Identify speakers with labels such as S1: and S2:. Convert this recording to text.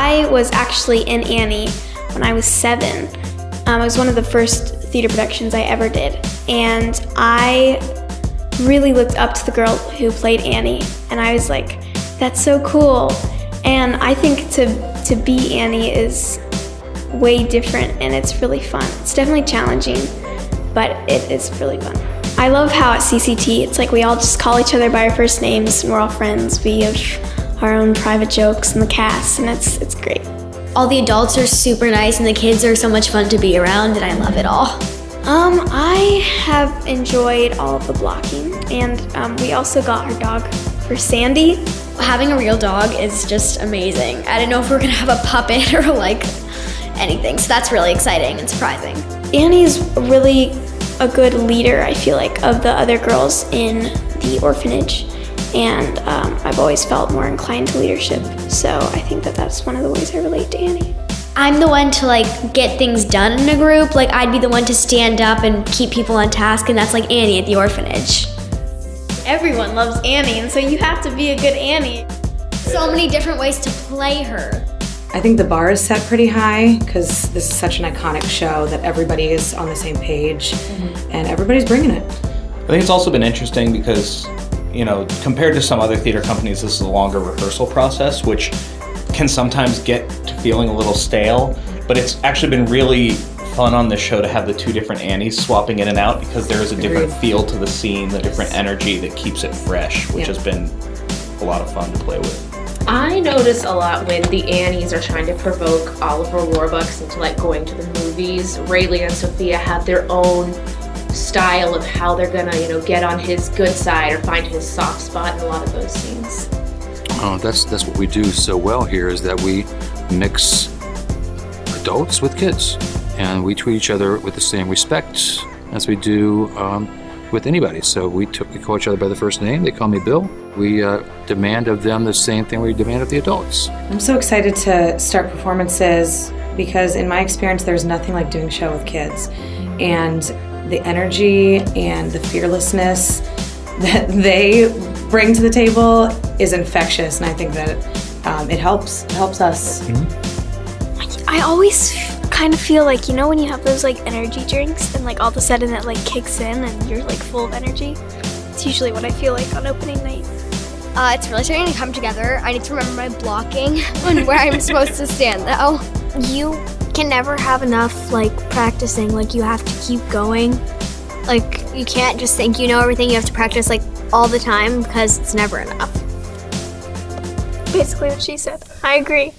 S1: I was actually in Annie when I was 7. It was one of the first theater productions I ever did, and I really looked up to the girl who played Annie, and I was like, that's so cool. And I think to be Annie is way different, and it's really fun. It's definitely challenging, but it is really fun. I love how at CCT, it's like we all just call each other by our first names, and we're all friends. We have our own private jokes in the cast, and it's great.
S2: All the adults are super nice, and the kids are so much fun to be around, and I love it all.
S1: I have enjoyed all of the blocking, and we also got our dog for Sandy.
S2: Having a real dog is just amazing. I didn't know if we were gonna have a puppet or like anything, so that's really exciting and surprising.
S1: Annie's really a good leader, I feel like, of the other girls in the orphanage, and I've always felt more inclined to leadership, so I think that's one of the ways I relate to Annie.
S2: I'm the one to like get things done in a group. Like I'd be the one to stand up and keep people on task, and that's like Annie at the orphanage.
S1: Everyone loves Annie, and so you have to be a good Annie.
S2: So many different ways to play her.
S3: I think the bar is set pretty high because this is such an iconic show that everybody is on the same page and everybody's bringing it.
S4: I think it's also been interesting because, you know, compared to some other theater companies, this is a longer rehearsal process, which can sometimes get to feeling a little stale, but it's actually been really fun on this show to have the two different Annies swapping in and out because there is a different feel to the scene, the different energy that keeps it fresh, which has been a lot of fun to play with.
S5: I notice a lot when the Annies are trying to provoke Oliver Warbucks into like going to the movies. Rayleigh and Sophia have their own style of how they're gonna, get on his good side or find his soft spot in a lot of those scenes.
S6: That's what we do so well here is that we mix adults with kids, and we treat each other with the same respect as we do with anybody. So we call each other by the first name. They call me Bill. We demand of them the same thing we demand of the adults.
S3: I'm so excited to start performances because in my experience, there's nothing like doing a show with kids. And the energy and the fearlessness that they bring to the table is infectious, and I think that it helps us.
S1: I always kind of feel like, when you have those like energy drinks and like all of a sudden it like kicks in and you're like full of energy. It's usually what I feel like on opening night.
S2: It's really starting to come together. I need to remember my blocking and where I'm supposed to stand though.
S7: You can never have enough like practicing, like you have to keep going. Like you can't just think you know everything, you have to practice like all the time because it's never enough.
S1: Basically what she said. I agree.